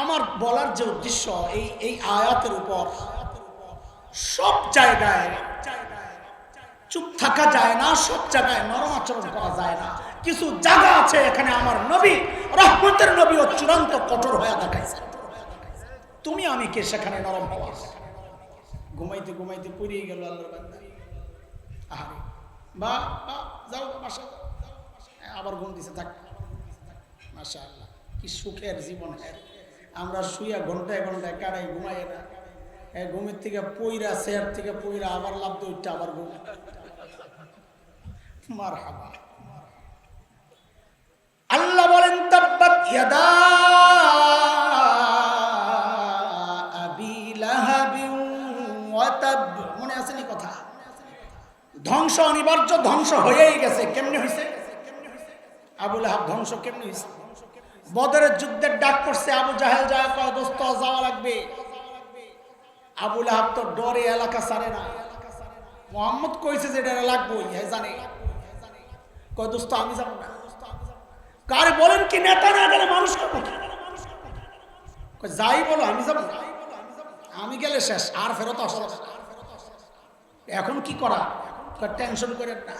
আমার বলার যে উদ্দেশ্য, এই আয়াতের উপর সব জায়গায় চুপ থাকা যায় না, সব জায়গায় নরম আচরণ করা যায় না। কিছু জায়গা আছে এখানে আমার নবী, রহমতের নবী ও চূড়ান্ত কঠোর হয়ে দেখাইছে। তুমি আমি কে সেখানে নরম হওয়া? ঘুমাইতে ঘুমাইতে পুড়িয়ে গেল আল্লাহর বান্দা। আহারে বা যাও বাসা, আবার ঘুম দিছে, থাক। মাশাআল্লাহ, কি সুখের জীবন। আমরা শুইয়া ঘন্টায় ঘন্টায় কাটাই, ঘুমাই না। ঘুমের থেকে পইরা, চেয়ার থেকে পইরা আবার লাভ দইটা আবার ঘুম। মারহাবা। আল্লাহ বলেন তাব্বাত ইয়াদা আবি লাহাবিন ওয়া তাব। মনে আছে নি কথা? ধ্বংস অনিবার্য, ধ্বংস হয়েই গেছে। কেমনে হইছে? আবু লাহাব ধ্বংস কেমনে হইছে? বদরের যুদ্ধের ডাক পড়ছে, আবু জাহেল যায়, কয় দোস্ত যাওয়া লাগবে। আবু লাহাব তো ডরে এলাকা ছাড়ে না। মুহাম্মদ কইছে যে ডরে লাগবই, হ্যাঁ জানে। কয় দোস্ত আমি যাব না। কার বলেন কি নেতা না গেলে মানুষ করবো কি? যাই বলো, আমি যাব না। আমি গেলে শেষ, আর ফেরত আসলো। এখন কি করা? টেনশন করেন না,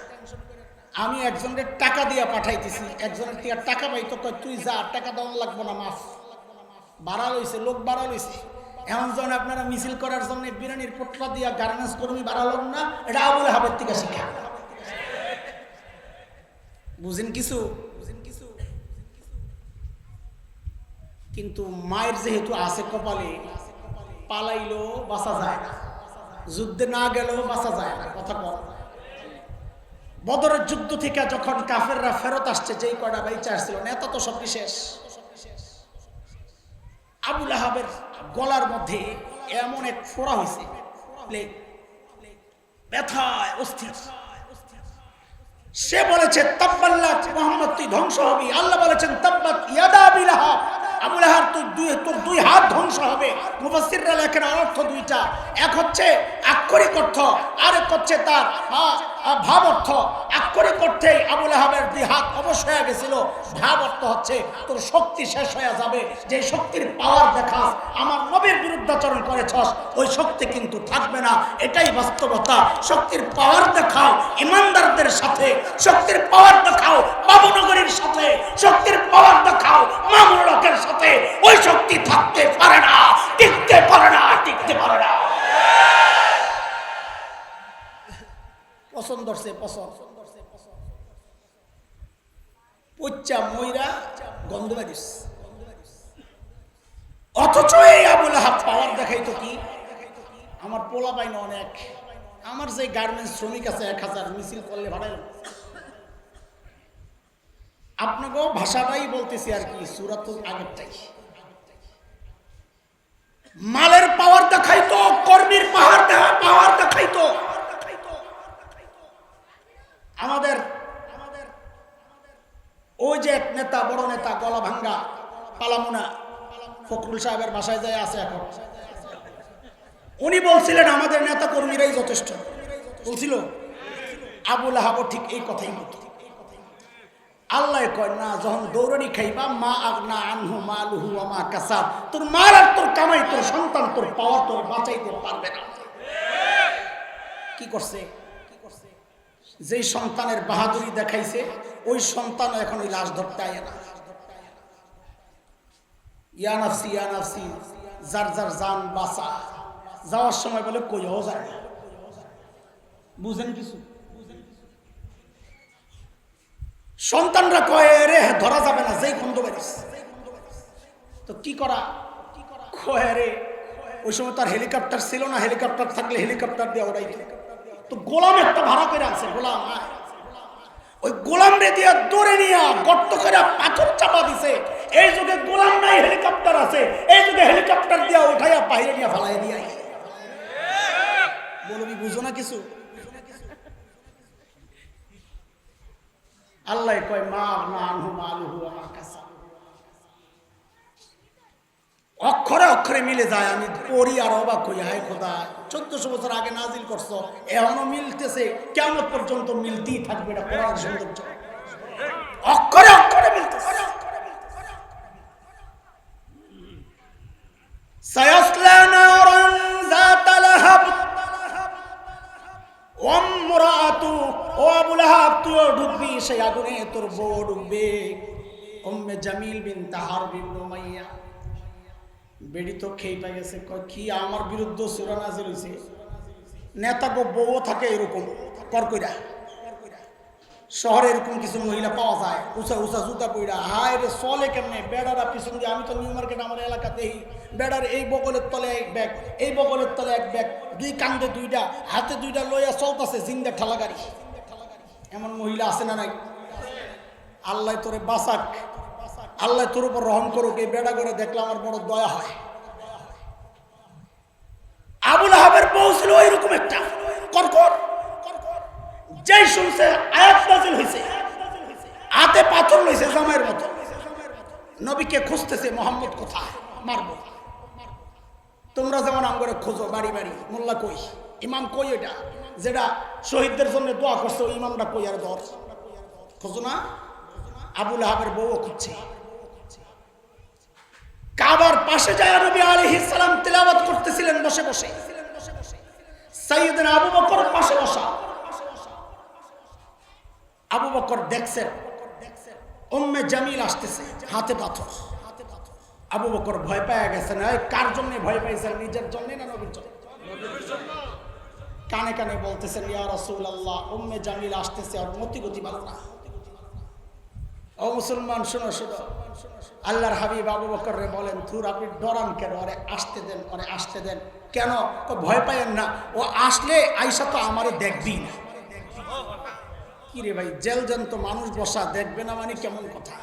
আমি একজনের টাকা দিয়ে পাঠাইতেছি। একজনের থেকে টাকা পাইতো, কয় তুই যা, টাকা দেওয়া লাগবো না, মাফ। বাড়া লইছে, লোক বাড়া লইছে। এমন যখন আপনারা মিছিল করার জন্য বিরিয়ানির পোটলা দিয়া গার্মেন্টস কর্মী বাড়ালেন না, এটা আবু লাহাবের থেকে শিক্ষা। বুঝেন কিছু? কিন্তু মায়ের যেহেতু আছে কপালে, পালাইলেও বাঁচা যায় না, যুদ্ধে না গেলেও বাঁচা যায় না। কথা কম। বদরের যুদ্ধ থেকে যখন কাফেররা ফেরত আসছে, যেই কয়টা বাইচা আসছিল, নেতা তো সব শেষ। আবু লাহাবের গলার মধ্যে এমন এক ফোড়া হয়েছে, ব্যথায় অস্থির। সে বলেছে তাব্বাল্লাক, মুহাম্মদ তুই ধ্বংস হবি। আল্লাহ বলেছেন তাব্বাত ইয়াদা আবি লাহাব, আবু লাহাব তোর দুই হাত ধ্বংস হবে। মুফাসসিররা লেখেন অর্থ দুইটা, এক হচ্ছে আক্ষরিক অর্থ, আর এক হচ্ছে তার ভাব অর্থ। আক্ষরিক অর্থে আবু লাহাবের দুই হাত অবশ হয়ে গেছিল, ভাব অর্থ হচ্ছে তোর শক্তি শেষ হয়ে যাবে। যে শক্তির পাওয়ার দেখাস, আমার নবীর বিরুদ্ধাচরণ করেছস, ওই শক্তি কিন্তু থাকবে না। এটাই বাস্তবতা। শক্তির পাওয়ার দেখাও ইমানদারদের সাথে, শক্তির পাওয়ার দেখাও বাবুনগরীর সাথে, শক্তির পাওয়ার দেখাও মামুনুলকের সাথে। ওই শক্তি থাকতে পারে না, টিকতে পারে না, টিকতে পারে না। পছন্দ হচ্ছে, পছন্দ পচ্চা ময়রা গন্ধ বাড়িস। অথচ এই আবু লাহাব পাওয়ার দেখাইতো কি? আমার পোলা পাইন অনেক, আমার যে গার্মেন্টস শ্রমিক আছে 1000, মিছিল করলে ভাড়াই। আপনাকেও ভাষাটাই বলতেছি আর কি, সূরাতুল আগেরটাই। মালের পাওয়ার দেখাইতো, কর্মীর পাওয়ার দেখাইতো। আমাদের ওই যে এক নেতা, বড় নেতা, গলা ভাঙ্গা, পালামুনা ফখরুল সাহেবের বাসায় যায় আছে এখন। উনি বলছিলেন আমাদের নেতা কর্মীরাই যথেষ্ট, বলছিল। আবু লাহাবও ঠিক এই কথাই বলতো। আল্লাহ কয় না, যখন দৌড়ানি খাইবা, মা আগনা আনহু মালুহু ওয়া মা কাসাব, তোর মাল আর তোর কামাই, তোর সন্তান, তোর পাওয়ার তোর বাঁচাইতে পারবে না। কি করছে? যেই সন্তানের বাহাদুরি দেখাইছে, ওই সন্তান এখন ওই লাশ ধরতে আয় না। ইয়া নাফসি ইয়া নাফসি, যার যার জান বাঁচা। যাওয়ার সময় বলে কইও যায় না। বুঝেন কিছু? সন্তানরা কয় রে ধরা যাবে না, যেই গন্ধ বেরিস। তো কি করা? কয় রে, ওই সময় তার হেলিকপ্টার ছিল না, হেলিকপ্টার থাকলে হেলিকপ্টার দিয়ে ওড়াই দিল। তো গোলাম একটা ভাড়া করে আছে, গোলাম, ওই গোলাম রে দিয়া দৌড়ে নিয়ে গর্ত করে পাথর চাপা দিছে। এই যুগে গোলাম নাই, হেলিকপ্টার আছে। এই যুগে হেলিকপ্টার দিয়া উঠাইয়া বাইরে নিয়ে ফালাই দিয়া। বলবি বুঝো না কিছু? আল্লাহ কয় মা না আনহু মালুহু আমার কাছে। অক্ষরে অক্ষরে মিলে যায়। আমি পড়ি আর অবাক হই, হায় খোদা, 1400 বছর আগে নাজিল করছো, এখনো মিলতেছে, কিয়ামত পর্যন্ত মিলতেই থাকবে। এটা কোরআনের সৌন্দর্য, অক্ষরে অক্ষরে মিলতেছে। তোর বউ ঢুকবে উম্মে জামিল বিনতে হারব ইবনে উমাইয়া। বেড়ি তো খেয়ে পাই গেছে, কয় কি আমার বিরুদ্ধে সূরা নাযিল হইছে, নেতা গো বউ থাকে এরকম করকইরা। শহরে এরকম কিছু মহিলা পাওয়া যায়, উঁচা উঁচা জুতা পইরা, হায় রে চলে কেমনে, বেড়ারা পিছন দিয়ে, আমি তো নিউ মার্কেট আমার এলাকাতেই, বেড়ার এই বগলের তলে এক ব্যাগ, এই বগলের তলে এক ব্যাগ, দুই কান্দে দুইটা, হাতে দুইটা লইয়া চলতেছে জিন্দা ঠেলা গাড়ি। এমন মহিলা আছে না নাই? আল্লাহ তোরে বাঁচাক, আল্লাহ তোর উপর রহম করুক। এই বেড়া করে দেখলে আমার বড় দয়া হয়। আবু লাহাবের বউ ছিল ওইরকম একটা করকর, যেই শুনছে আয়াত নাযিল হইছে হাতে পাথর লইছে জামাইয়ের মতো, নবীকে খুঁজতেছে, মোহাম্মদ কোথায়, মারবো। তোমরা যেমন আম করে খোঁজো বাড়ি বাড়ি, মোল্লা কই, ইমাম কই, ওইটা যেটা শহীদদের জন্য দোয়া করছে ওই ইমামটা কই, আর ধর খোঁজো না। আবু লাহাবের বউও খুঁজছে। কাবার পাশে যায় নবী আলাইহিস সালাম তিলাওয়াত করতেছিলেন বসে বসে, সাইয়েদনা আবু বকর পাশে বসা। আবু বকর দেখছেন উম্মে জামিল আসতেছে, হাতে পাথর। আবু বকর ভয় পেয়ে গেছেন। কার জন্য ভয় পাইছেন, নিজের জন্য না নবীর জন্য? কানে কানে বলতেছেন, ইয়া রাসূলুল্লাহ, উম্মে জামিল আসতেছে, আর মতি গতি ভালো না। ও মুসলমান শোনো শোনো, আল্লাহর হাবিব আবু বকর রে বলেন, তুর আপনি ডরান কেন, আরে আসতে দেন, আরে আসতে দেন। কেন? ভয় পায়েন না, ও আসলে আইসা তো আমারে দেখবি না। কি রে ভাই, জেল জ্যান্ত মানুষ বসা দেখবে না মানে কেমন কথা?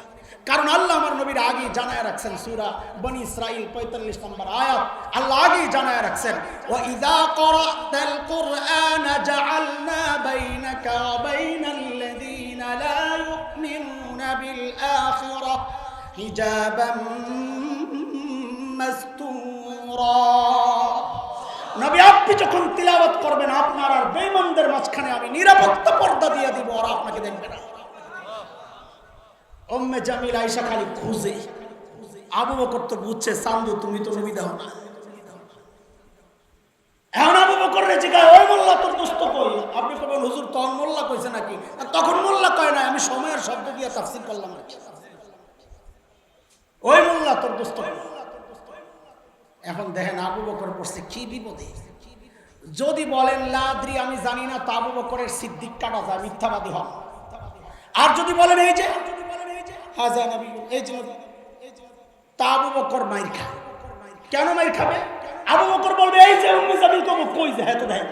কারণ আল্লাহ আমার নবীর আগেই জানায় রাখছেন, সূরা বনি ইসরাইল 45 নম্বর আয়াত, আল্লাহ আগেই জানায় রাখছেন, ওয়া ইযা ক্বারাতাল কুরআনা জাআলনা বাইনাকা ওয়া বাইনাল্লাযীনা লা ইউমিনুনা বিল আখিরাহ হিজাবাম মাসতুরা। নবী আপনি যখন তিলাওয়াত করবেন, আপনার আর বেঈমানদের মাঝখানে আমি নিরাপত্তা পর্দা দিয়ে দিব, আর আপনাকে দেখবে না। উম্মে জামিল আয়েশা খালি খুঁজে, আবু বকর তো বুঝছে, চান্দু তুমি তো নবী দাও না। এখন আবু বকর রে জিজ্ঞাসা, ওই মোল্লা তোর দোস্ত কই? আপনি কবেন হুজুর তখন মোল্লা কইছে নাকি? তখন মোল্লা কয় না, আমি সময়ের শব্দ দিয়ে তাফসীর করলাম আর কি। ওই মোল্লা তোর দোস্ত কই? এখন দেখেন আবু বকর পড়ছে কি বিপদে। যদি বলেন লা আদরি, আমি জানি না, তো আবু বকরের সিদ্দিক কাটা যায়, মিথ্যাবাদী হন। আর যদি বলেন এই যে হাজা নবী, এই যে নবী, তা আবু বকর মাইর খায়। কেন মাইর খাবে? আবু বকর বলবে এই যে উম্মে জামিল কবু কই যে, হ্যাঁ তো দেয়।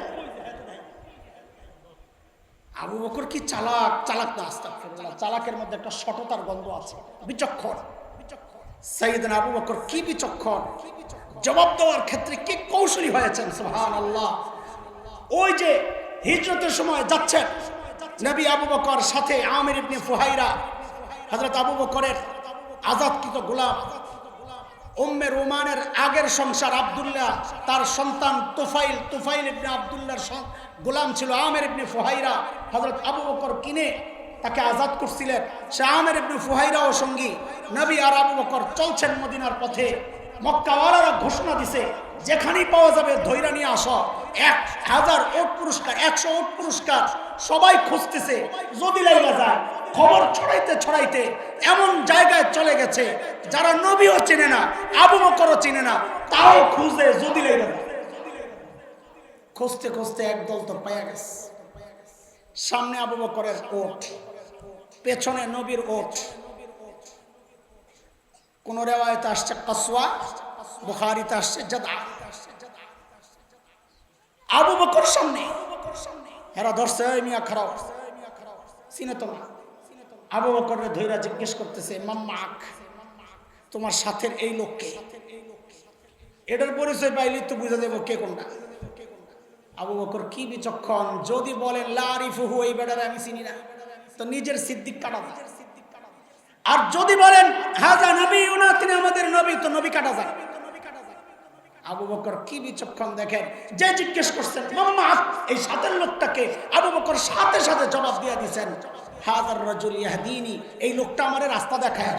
আবু বকর কি চালাক, চালাক না, আস্তাগফিরুল্লাহ, চালাকের মধ্যে একটা সততার গন্ধ আছে, বিচক্ষণ। সাইয়েদনা আবু বকর কি বিচক্ষণ, জবাব দেওয়ার ক্ষেত্রে কি কৌশলী হয়েছেন, সুবহানাল্লাহ। ওই যে হিজরতের সময় যাচ্ছেন নবী, আবু বকর সাথে আমির ইবনে ফুহাইরা, হযরত আবু বকরের আজাদকৃত গোলাম, উম্মে রোমানের আগের সংসার আব্দুল্লাহ, তার সন্তান তুফাইল ইবনে আব্দুল্লাহর গোলাম ছিল আমির ইবনে ফুহাইরা। হযরত আবু বকর কিনে তাকে আজাদ করছিলেন। সে আমির ইবনে ফুহাইরাও সঙ্গী। নবী আর আবু বকর চলছেন মদিনার পথে। মক্কাওয়ালারা ঘোষণা দিছে, যেখানেই পাওয়া যাবে ধৈর্য নিয়ে আসো। 1000 ওট পুরস্কার, 100 ওট পুরস্কার। সবাই খুঁজতেছে, যদি লাইলা যায়। খবর ছড়াইতে ছড়াইতে এমন জায়গায় চলে গেছে যারা নবীও চেনে না, আবু বকরও চেনে না, তাও খুঁজে যদি লাইলা যায়। খুঁজতে খুঁজতে একদল তো পাওয়া গেছে। সামনে আবু বকরের ওট, পেছনে নবীর ওট। কোন রিওয়ায়েতে আসছে কাসওয়া, বুখারীতে আসছে জাদা। আবু বকর সামনে, এরা ধরছে, এই মিয়া খারাপ, চিনে তো না। আবু বকরের ধৈরা জিজ্ঞেস করতেছে, মাম্মাক, তোমার সাথের এই লোককে? এটার পরিচয় পাইলে তো বুঝা দেবো কে কোনটা। আবু বকর কি বিচক্ষণ, যদি বলেন লা আরিফুহু, এই বেটারে আমি চিনি না, তো নিজের সিদ্দিক কাটা যায়। আর যদি বলেন হাজা নবীউনা, তিনি আমাদের নবী, তো নবী কাটা যায়। আবু বকর কি বিচক্ষণ দেখেন, যে জিজ্ঞেস করছেন মাম্মা এই সাথের লোকটাকে, আবু বকর সাথে সাথে জবাব দিয়ে দিয়েছেন, হাজার রাজুল ইয়াহদিনী, এই লোকটা আমারে রাস্তা দেখায়।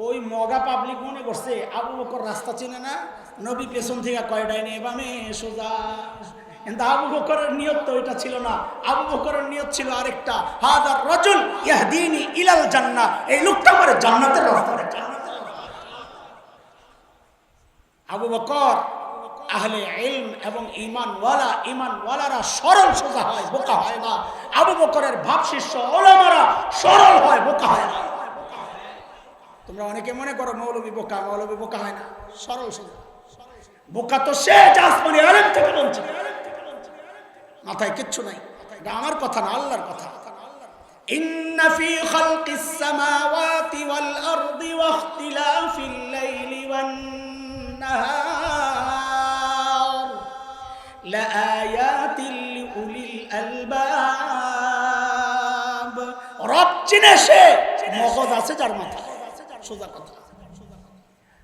ওই মগা পাবলিক মনে করছে আবু বকর রাস্তা চিনে না। নবী পেছন থেকে কয়টাই নেই, বামে সোজা, কিন্তু আবু বকরের নিয়ত তো এটা ছিল না। আবু বকরের নিয়ত ছিল আরেকটা, হাদার রাজুল ইয়াহদিনি ইলাল জান্নাহ, এই লোকটা আমার জান্নাতের রাস্তা দেখায়। আবু বকর আহলে ইলম এবং ঈমানওয়ালারা সরল সোজা হয়, বোকা হয় না। আবু বকরের ভাব শিষ্য ওলামারা সরল হয়, বোকা হয় না। তোমরা অনেকে মনে করো মৌলবী বোকা হয় না, সরল সোজা। বোকা তো সে আসমানি আলেম থেকে বঞ্চিত, মাথায় কিচ্ছু নাই। এটা আমার কথা না, আল্লাহর কথা। ইন্না ফি খালকিস সামাওয়াতি ওয়াল আরদি ওয়া ইখতিলাফিল লাইলি ওয়ান নাহার লাআয়াতিন লিউলিল আলবাব। রব চিনে সে, মগজ আছে যার মাথায়, সোজা কথা।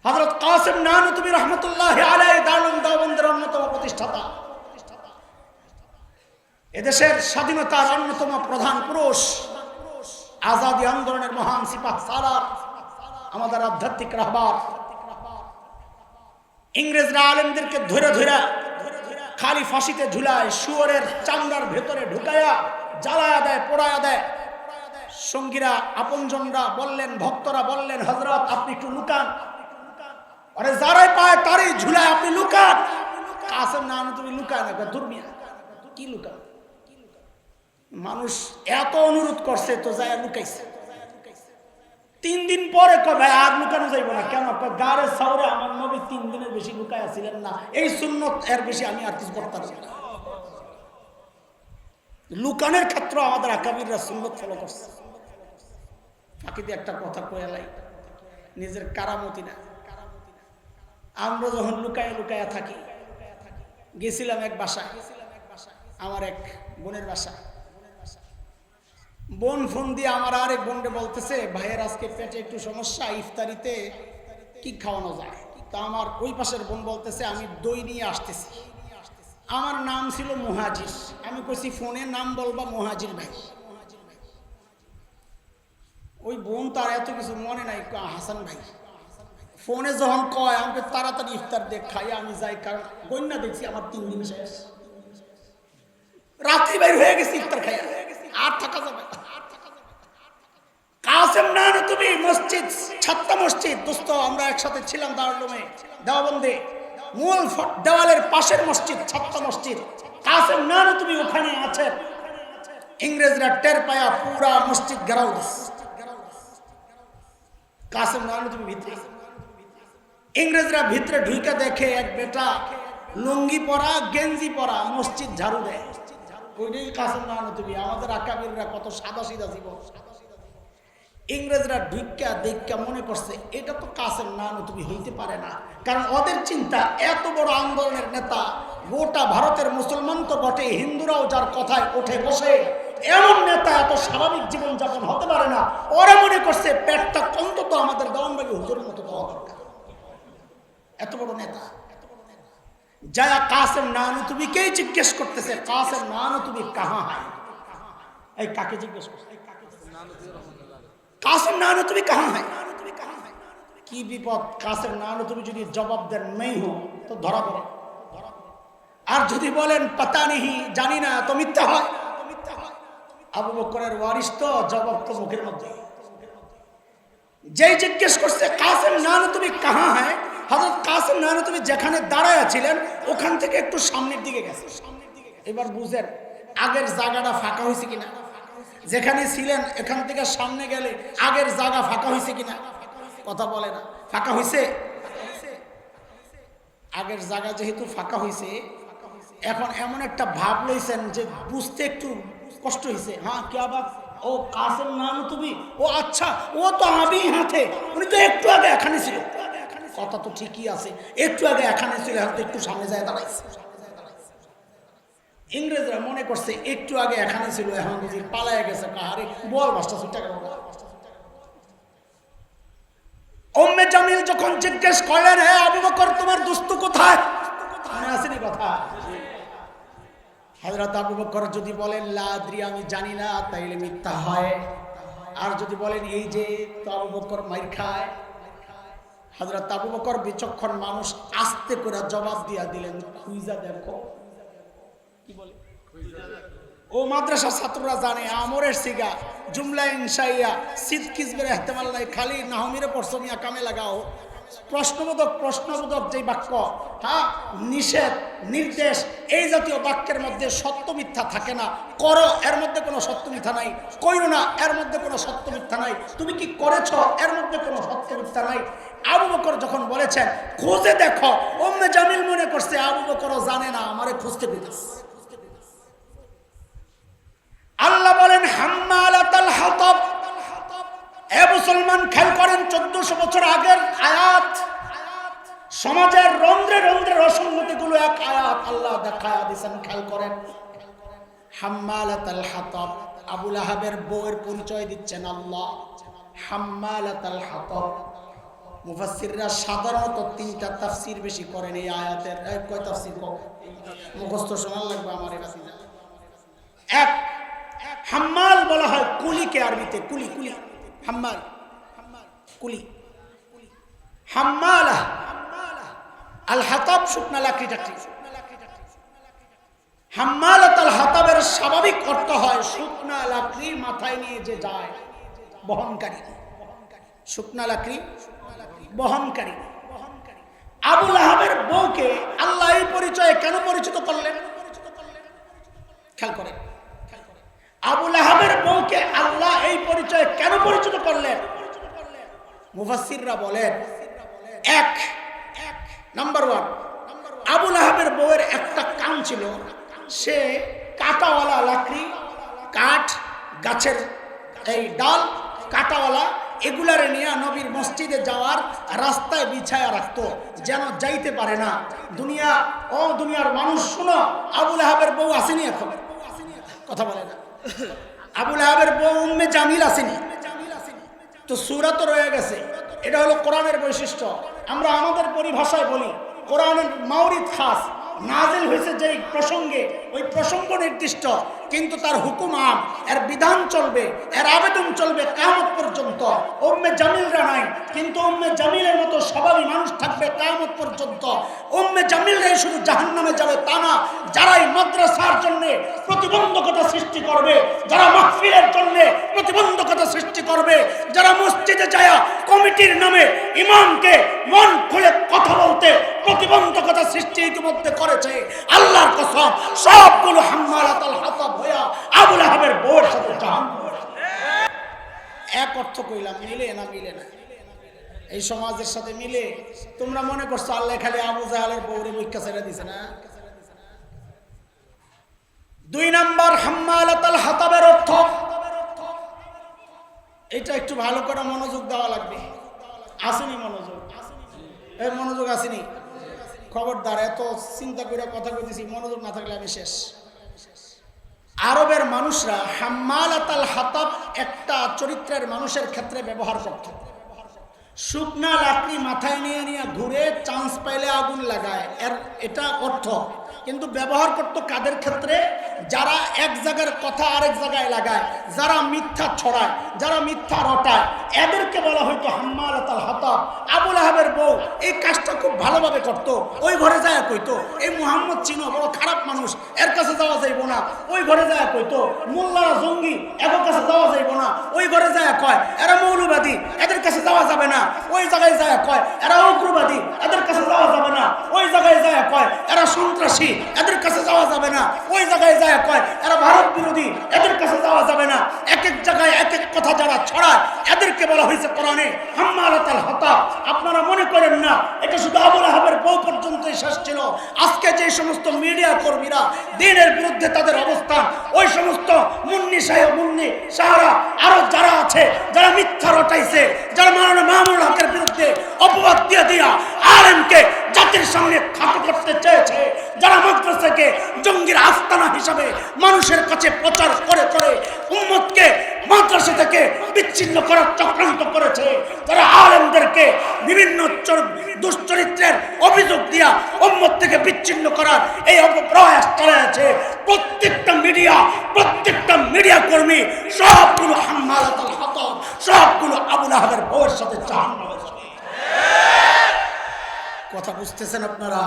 হযরত কাসেম নানুতুবি রাহমাতুল্লাহি আলাইহি দারুল দেওবন্দের অন্যতম প্রতিষ্ঠাতা, এদেশের স্বাধীনতার অন্যতম প্রধান পুরুষ, আজাদী আন্দোলনের মহান সিপাহ সালার, আমাদের আধ্যাত্মিক রাহবার। ইংরেজরা আলেমদেরকে ধরে ধরে খালি ফাঁসিতে ঝুলায়, শুয়োরের চামড়ার ভেতরে ঢুকায়া জ্বালায়া দেয়, পোড়ায়া দেয়। সঙ্গীরা আপনজনরা বললেন, ভক্তরা বললেন, হযরত আপনি একটু লুকান। আরে যারাই পায় তারই ঝুলায় আপনি লুকান। কাসেম নানুতুবি লুকায় না, দুর্মিয়া কি লুকান। মানুষ এত অনুরোধ করছে তো যায় লুকাইছে। 3 দিন পরে কয় ভাই আর লুকানো যাইব না। কেন? গারে সাউরে আমার নবী 3 দিনের বেশি লুকায়া ছিলেন না, এই সুন্নত এর বেশি আমি আর কিছু করতে পারি না। লুকানের ক্ষেত্রে আমাদের আকাবিররা সুন্নত ফলো করছে। ফাঁকিতে একটা কথা কয়ালাই, নিজের কারামতি না। আমরা যখন লুকায়া থাকি, গেছিলাম এক বাসায়, আমার এক বোনের বাসায়। বোন ফোন দিয়ে আমার আরেক বোনকে বলতেছে, ভাইয়ের আজকে পেটে একটু সমস্যা, ইফতারিতে কি খাওয়ানো যায়। তা আমার ওই পাশের বোন বলতেছে, আমি দই নিয়ে আসতেছি। আমার নাম ছিল মুহাজির। আমি কইছি ফোনে নাম বলবা মুহাজির ভাই। ওই বোন তার এত কিছু মনে নাই, হাসান ভাই। ফোনে যখন কয় আমাকে তাড়াতাড়ি ইফতার দেখ খাই, আমি যাই, কারণ বন্যা দেখছি আমার 3 দিন শেষ। রাত্রি বাইর হয়ে গেছি ইফতার খাইয়া, আর থাকা যাবে না। কাসেম নানুতুবি মসজিদ, ছাত্তা মসজিদ, দোস্ত আমরা একসাথে ছিলাম দারুলুমে দেওবন্দে। মূল দেওয়ালের পাশের মসজিদ, ছাত্তা মসজিদ। কাসেম নানুতুবি ওখানে আছে। ইংরেজরা টের পায়া পুরা মসজিদ ঘেরাও দিছে। কাসেম নানুতুবি ভিতরে, ইংরেজরা ভিতরে ঢুইকা দেখে এক বেটা লুঙ্গি পরা, গেঞ্জি পরা, মসজিদ ঝাড়ু দেয়। ওইটাই কাসেম নানুতুবি। আমাদের আকাবিররা কত সাদা সিধা জীবন। ইংরেজরা ঢুইকা দেখা মনে করছে এটা তো কাসেম নানুতুবি হইতে পারে না, কারণ ওদের চিন্তা এত বড় আন্দোলনের নেতা, গোটা ভারতের মুসলমান তো বটে, হিন্দুরাও যার কথায় ওঠে বসে, এমন নেতা এত স্বাভাবিক জীবন যাপন হতে পারে না। ওরা মনে করছে পেটটা অন্তত আমাদের দেওয়ানবাগী হুজুরের মতো দেওয়া দরকার। এত বড় নেতা যারা কাসেম নানুতুবিকেই জিজ্ঞেস করতেছে, কাসেম নানুতুবি কাহা হয়। এই কাকে জিজ্ঞেস করছে? কাসেম নানুতুবি কাহা হয়। কি বিপদ! কাসেম নানুতুবি যদি জবাব দেন নেই হো তো ধরা পড়ে, আর যদি বলেন পাতা নেহি, জানি না, তো মিথ্যা হয়। আবু বকরের ওয়ারিস তো, জবাব তো মুখের মধ্যে। যেই জিজ্ঞেস করছে কাসেম নানুতুবি কাহা হয়, হযরত কাসেম নানুতুবি যেখানে দাঁড়ায় ছিলেন ওখান থেকে একটু সামনের দিকে গেছে। এবার বুঝেন আগের জায়গাটা ফাঁকা হয়েছে কিনা। যেখানে ছিলেন এখান থেকে সামনে গেলে আগের জায়গা ফাঁকা হয়েছে কিনা, কথা বলে না। ফাঁকা হয়েছে? আগের জায়গা যেহেতু ফাঁকা হয়েছে, এখন এমন একটা ভাব লইছেন যে বুঝতে একটু কষ্ট হয়েছে। হ্যাঁ কে আবার? ও কাসেম নানুতুবি, ও আচ্ছা, ও তো আমি হাতে, উনি তো একটু আগে এখানে ছিল। কথা তো ঠিকই আছে, একটু আগে এখানে ছিল, হয়তো একটু সামনে যায় দাঁড়াইছে। ইংরেজরা মনে করছে একটু আগে এখানে ছিল, এখন বুঝি পালায় গেছে। কাহারে বল বাসটা ছুটে গেল। উম্মে জামিল যখন জিজ্ঞেস করলেন, হে আবু বকর তোমার দোস্ত কোথায়, মনে আসেনি কথা? হযরত আবু বকর যদি বলেন লা আদরি, আমি জানি না, তাইলে মিথ্যা হয়। আর যদি বলেন এই যে, তো আবু বকর মাইর খায়। হযরত আবু বকর বিচক্ষণ মানুষ, আস্তে করে জবাব দিয়া দিলেন, খুঁজা দেখো। কি বলে ও মাদ্রাসার ছাত্ররা জানে আমরের সিগা জুমলা ইনশাইয়া সিদ কিসবের ইহতিমাল নাই খালি নাহমিরে পড়ছো মিয়া কামে লাগাও প্রশ্নবোধক যে বাক্য হ্যাঁ নিষেধ নির্দেশ এই জাতীয় বাক্যের মধ্যে সত্য মিথ্যা থাকে না করো এর মধ্যে কোনো সত্য মিথ্যা নাই কইরো না এর মধ্যে কোনো সত্য মিথ্যা নাই তুমি কি করেছো এর মধ্যে কোনো সত্য মিথ্যা নাই আবু বকর যখন বলেছেন খুঁজে দেখো উম্মে জামিল মনে করছে আবু বকরও জানে না আমারে খুঁজতে পেতেছে আল্লাহ বলেন হাম্মালাতাল হাতাব এ মুসলমান খেয়াল করেন 1400 বছর আগের আয়াত সমাজের রন্ধ্রে রন্ধ্রে অসঙ্গতিগুলো এক আয়াত আল্লাহ দেখায়া দিয়েছেন খেয়াল করেন হাম্মালাতাল হাতাব আবু লাহাবের বউয়ের পরিচয় দিচ্ছেন আল্লাহ হাম্মালাতাল হাতাব মুফাসসিররা সাধারণত 3টা তাফসীর বেশি করেন এই আয়াতের কয় তাফসীর মুখস্থ শোনার লাগবে আমার কাছে এক হাম্মাল বলা হয় কুলিকে আরবিতে কুলি কুলি হাম্মাল কুলি হাম্মালা আল হাতাব শুকনা লাকড়ি টাকড়ি হাম্মালাত আল হাতাবের স্বাভাবিক অর্থ হয় শুকনা লাকড়ি মাথায় নিয়ে যে যায় বহনকারী শুকনা লাকড়ি বহনকারী আবু লাহাবের বউকে আল্লাহ এই পরিচয়ে কেন পরিচিত করলেন খেয়াল করেন আবু লাহাবের বউকে আল্লাহ এই পরিচয়ে কেন পরিচিত করলেন মুফাসসিররা বলেন এক নাম্বার 1 আবু লাহাবের বউয়ের একটা কাম ছিল সে কাঁটাওয়ালা লাকড়ি কাঠ গাছের এই ডাল কাঁটাওয়ালা এগুলারে নিয়ে নবীর মসজিদে যাওয়ার রাস্তায় বিছায়া রাখতো যেন যাইতে পারে না দুনিয়ার মানুষ শুনো আবু লাহাবের বউ আসেনি এখন কথা বলে না আবু লাহাবের বউ উম্মে জামিল আসেনি তো সূরা তো রয়ে গেছে এটা হলো কোরআনের বৈশিষ্ট্য আমরা আমাদের পরিভাষায় বলি কোরআনের মাওরিদ খাস নাজিল হয়েছে যেই প্রসঙ্গে ওই প্রসঙ্গ নির্দিষ্ট কিন্তু তার হুকুম আম এর বিধান চলবে এর আবেদন চলবে কিয়ামত পর্যন্ত উম্মে জামিলরা নাই কিন্তু উম্মে জামিলের মতো স্বভাবী মানুষ থাকবে কিয়ামত পর্যন্ত উম্মে জামিলরাই শুধু জাহান্নামে যাবে তা না যারাই মাদ্রাসার জন্য প্রতিবন্ধকতা সৃষ্টি করবে যারা মাহফিলের জন্য প্রতিবন্ধকতা সৃষ্টি করবে যারা মসজিদে যায় কমিটির নামে ইমামকে মন খুলে কথা বলতে প্রতিবন্ধকতা সৃষ্টি ইতিমধ্যে করেছে আল্লাহর কসম সবগুলো হাম্মালাতুল হাতাব হইয়া আবু লাহাবের বউয়ের সাথে জাহান্নামে এক অর্থ কইলাম মিলে না এই সমাজের সাথে মিলে তোমরা মনে করছো আল্লাহ খালি আবু জাহালের বউরে বইকা ছেড়ে দিছে না 2 নাম্বার হাম্মালাতুল হাতাবের অর্থ এটা একটু ভালো করে মনোযোগ দেওয়া লাগবে আসেনি মনোযোগ এই মনোযোগ আসেনি খবরদার এত চিন্তা করে কথা কইতেছি মনোযোগ না থাকলে আমি শেষ আরবের মানুষরা হাম্মালাতুল হাতাব একটা চরিত্রের মানুষের ক্ষেত্রে ব্যবহার করত শুকনা লাকড়ি মাথায় নিয়ে নিয়ে ঘুরে চান্স পাইলে আগুন লাগায় এর এটা অর্থ কিন্তু ব্যবহার করত কাদের ক্ষেত্রে যারা এক জায়গার কথা আরেক জায়গায় লাগায় যারা মিথ্যা ছড়ায় যারা মিথ্যা রটায় এদেরকে বলা হয়তো হাম্মালাতুল হাতাব আবু লাহাবের বউ এই কাজটা খুব ভালোভাবে করত ওই ঘরে যায় কইতো এই মুহাম্মদ চিনো বড় খারাপ মানুষ এর কাছে যাওয়া যাইব না ওই ঘরে যায় কইতো মোল্লারা জঙ্গি এর কাছে যাওয়া যাইব না ওই ঘরে যায় কয় এরা মৌলবাদী এদের কাছে যাওয়া যাবে না ওই জায়গায় যায় কয় এরা উগ্রবাদী এদের কাছে যাওয়া যাবে না ওই জায়গায় যায় কয় এরা সন্ত্রাসী এদের কাছে যাওয়া যাবে না ওই জায়গায় যায় কয় এরা ভারত বিরোধী এদের কাছে যাওয়া যাবে না এক এক জায়গায় এক এক কথা যারা ছড়ায় এদেরকে বলা হয়েছে কোরআনে হাম্মালাতুল হাতাব আপনারা মনে করেন না এটা শুধু আবু লাহাবের বউ পর্যন্তই শেষ ছিল আজকে যে সমস্ত মিডিয়া কর্মীরা দ্বীনের বিরুদ্ধে তাদের অবস্থান ওই সমস্ত মুন্নি সাহারা আরো যারা আছে যারা মিথ্যা রটাইছে যারা মাওলানা মামুনুল হকের বিরুদ্ধে অপবাদ দিয়ে দিয়া আলেমকে জাতির সামনে খাটো করতে চেয়েছে যারা মাদ্রাসাকে জঙ্গির আস্তানা হিসাবে মানুষের কাছে প্রচার করে করে উম্মতকে মাদ্রাসা থেকে বিচ্ছিন্ন করার চক্রান্ত করেছে যারা আলেমদেরকে বিভিন্ন দুশ্চরিত্রের অভিযোগ দিয়া উম্মত থেকে বিচ্ছিন্ন করার এই অপপ্রয়াস চালাচ্ছে প্রত্যেকটা মিডিয়া কর্মী সবগুলো হাম্মালাতুল হাতাব সবগুলো আবু লাহাবের বউয়ের সাথে জাহান্নামে যাবে কথা বুঝতেছেন আপনারা